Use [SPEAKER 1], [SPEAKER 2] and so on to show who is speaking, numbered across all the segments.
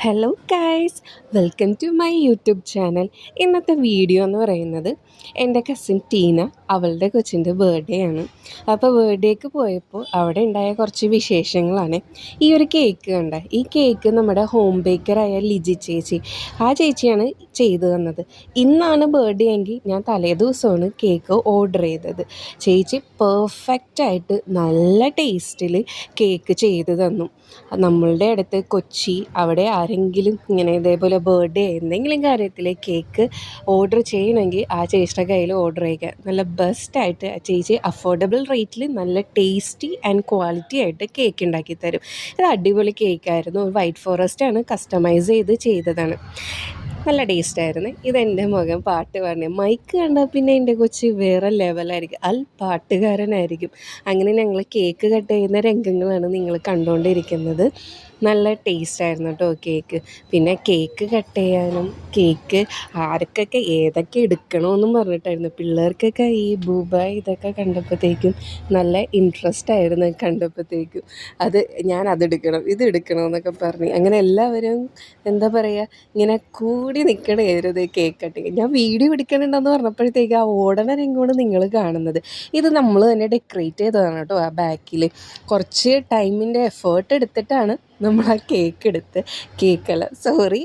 [SPEAKER 1] Hello guys, welcome to my YouTube channel. ഇന്നത്തെ video എന്ന് പറയുന്നത് എൻ്റെ കസിൻ ടീന, അവളുടെ കൊച്ചിൻ്റെ ബർത്ത്ഡേ ആണ്. അപ്പോൾ ബർത്ത്ഡേക്ക് പോയപ്പോൾ അവിടെ ഉണ്ടായ കുറച്ച് വിശേഷങ്ങളാണ്. ഈ ഒരു കേക്ക് കണ്ട, ഈ കേക്ക് നമ്മുടെ ഹോം ബേക്കറായ ലിജി ചേച്ചി, ആ ചേച്ചിയാണ് ചെയ്തു തന്നത്. ഇന്നാണ് ബർത്ത്ഡേ എങ്കിൽ ഞാൻ തലേ ദിവസമാണ് കേക്ക് ഓർഡർ ചെയ്തത്. ചേച്ചി പെർഫെക്റ്റായിട്ട് നല്ല ടേസ്റ്റിൽ കേക്ക് ചെയ്തു തന്നു. നമ്മളുടെ അടുത്ത് കൊച്ചി അവിടെ ആരെങ്കിലും ഇങ്ങനെ ഇതേപോലെ ബർത്ത്ഡേ എന്തെങ്കിലും കാര്യത്തിൽ കേക്ക് ഓർഡർ ചെയ്യണമെങ്കിൽ ആ ചേച്ചിയുടെ കയ്യിൽ ഓർഡർ ചെയ്യുക. നല്ല ബെസ്റ്റായിട്ട് ചേച്ചി അഫോർഡബിൾ റേറ്റിൽ നല്ല ടേസ്റ്റി ആൻഡ് ക്വാളിറ്റി ആയിട്ട് കേക്ക് ഉണ്ടാക്കി തരും. ഇത് അടിപൊളി കേക്കായിരുന്നു. വൈറ്റ് ഫോറസ്റ്റാണ് കസ്റ്റമൈസ് ചെയ്തതാണ്. നല്ല ടേസ്റ്റായിരുന്നു. ഇതെൻ്റെ മകൻ പാട്ട് പാടുന്നത്. മൈക്ക് കണ്ടാൽ പിന്നെ എൻ്റെ കൊച്ച് വേറെ ലെവലായിരിക്കും, പാട്ടുകാരനായിരിക്കും. അങ്ങനെ ഞങ്ങൾ കേക്ക് കട്ട് ചെയ്യുന്ന രംഗങ്ങളാണ് നിങ്ങൾ കണ്ടുകൊണ്ടിരിക്കുന്നത്. നല്ല ടേസ്റ്റായിരുന്നു കേട്ടോ കേക്ക്. പിന്നെ കേക്ക് കട്ട് ചെയ്യാനും കേക്ക് ആർക്കൊക്കെ ഏതൊക്കെ എടുക്കണമെന്നും പറഞ്ഞിട്ടായിരുന്നു. പിള്ളേർക്കൊക്കെ ഈ ബൂബായ് ഇതൊക്കെ കണ്ടപ്പോഴത്തേക്കും നല്ല ഇൻട്രസ്റ്റ് ആയിരുന്നു കണ്ടപ്പോഴത്തേക്കും. ഞാൻ അതെടുക്കണം ഇതെടുക്കണം എന്നൊക്കെ പറഞ്ഞ് അങ്ങനെ എല്ലാവരും എന്താ പറയുക ഇങ്ങനെ കൂടി നിൽക്കണമായിരുന്നു കേക്ക് കട്ടിങ്. ഞാൻ വീഡിയോ എടുക്കണുണ്ടെന്ന് പറഞ്ഞപ്പോഴത്തേക്ക് ആ ഓടണ രംഗമാണ് നിങ്ങൾ കാണുന്നത്. ഇത് നമ്മൾ തന്നെ ഡെക്കറേറ്റ് ചെയ്തതാണ് കേട്ടോ. ആ ബാക്കിൽ കുറച്ച് ടൈമിൻ്റെ എഫേർട്ട് എടുത്തിട്ടാണ് നമ്മൾ ആ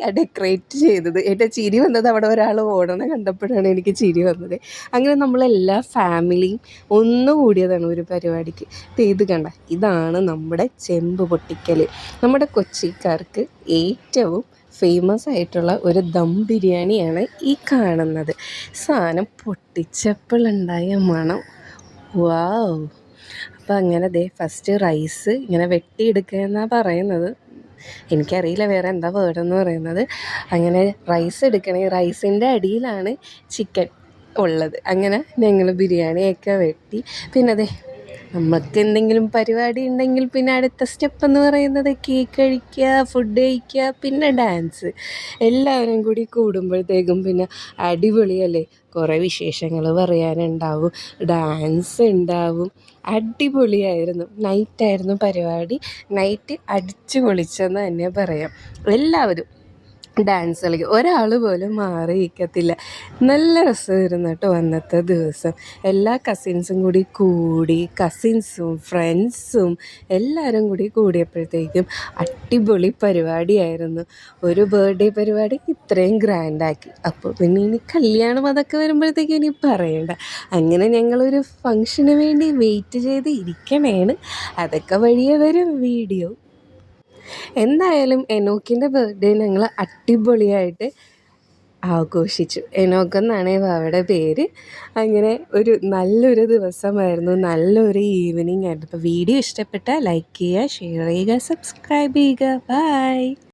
[SPEAKER 1] ആ ഡെക്കറേറ്റ് ചെയ്തത്. എൻ്റെ ചിരി വന്നത് അവിടെ ഒരാൾ ഓടണം കണ്ടപ്പോഴാണ് എനിക്ക് ചിരി വന്നത്. അങ്ങനെ നമ്മളെല്ലാ ഫാമിലിയും ഒന്നുകൂടിയതാണ് ഒരു പരിപാടിക്ക്. ഇത് കണ്ട, ഇതാണ് നമ്മുടെ ചെമ്പ് പൊട്ടിക്കൽ. നമ്മുടെ കൊച്ചിക്കാർക്ക് ഏറ്റവും ഫേമസ് ആയിട്ടുള്ള ഒരു ദം ബിരിയാണിയാണ് ഈ കാണുന്നത്. സാധനം പൊട്ടിച്ചപ്പോഴുണ്ടായ മണം, വാവ്! അപ്പോൾ അങ്ങനെ ഫസ്റ്റ് റൈസ് ഇങ്ങനെ വെട്ടിയെടുക്കുക എന്നാണ് പറയുന്നത്. എനിക്കറിയില്ല വേറെ എന്താ വേർഡെന്ന് പറയുന്നത്. അങ്ങനെ റൈസ് എടുക്കണേ, റൈസിൻ്റെ അടിയിലാണ് ചിക്കൻ ഉള്ളത്. അങ്ങനെ ഞങ്ങൾ ബിരിയാണിയൊക്കെ വെട്ടി. പിന്നെ നമുക്ക് എന്തെങ്കിലും പരിപാടി ഉണ്ടെങ്കിൽ പിന്നെ അടുത്ത സ്റ്റെപ്പ് എന്ന് പറയുന്നത് കേക്ക് കഴിക്കുക, ഫുഡ് കഴിക്കുക, പിന്നെ ഡാൻസ്. എല്ലാവരും കൂടി കൂടുമ്പോഴത്തേക്കും പിന്നെ അടിപൊളിയല്ലേ. കുറേ വിശേഷങ്ങൾ പറയാനുണ്ടാവും, ഡാൻസ് ഉണ്ടാവും. അടിപൊളിയായിരുന്നു. നൈറ്റായിരുന്നു പരിപാടി. നൈറ്റ് അടിച്ചു പൊളിച്ചെന്ന് തന്നെ പറയാം. എല്ലാവരും ഡാൻസ് കളിക്കും, ഒരാൾ പോലും മാറി നിൽക്കത്തില്ല. നല്ല രസമായിരുന്നു കേട്ടോ അന്നത്തെ ദിവസം. എല്ലാ കസിൻസും കൂടി കസിൻസും ഫ്രണ്ട്സും എല്ലാവരും കൂടിയപ്പോഴത്തേക്കും അടിപൊളി പരിപാടിയായിരുന്നു. ഒരു ബർത്ത്ഡേ പരിപാടി ഇത്രയും ഗ്രാൻഡാക്കി. അപ്പോൾ പിന്നെ ഇനി കല്യാണം അതൊക്കെ വരുമ്പോഴത്തേക്കും ഇനി പറയണ്ട. അങ്ങനെ ഞങ്ങളൊരു ഫങ്ഷന് വേണ്ടി വെയിറ്റ് ചെയ്ത് ഇരിക്കണേണ്. അതൊക്കെ വഴിയെ വരും വീഡിയോ. എന്തായാലും എനോക്കിൻ്റെ ബർത്ത്ഡേ ഞങ്ങൾ അടിപൊളിയായിട്ട് ആഘോഷിച്ചു. എനോക്ക് എന്നാണ് അവരുടെ പേര്. അങ്ങനെ നല്ലൊരു ദിവസമായിരുന്നു, നല്ലൊരു ഈവനിങ് ആയിരുന്നു. അപ്പോൾ വീഡിയോ ഇഷ്ടപ്പെട്ടാൽ ലൈക്ക് ചെയ്യുക, ഷെയർ ചെയ്യുക, സബ്സ്ക്രൈബ് ചെയ്യുക. ബൈ.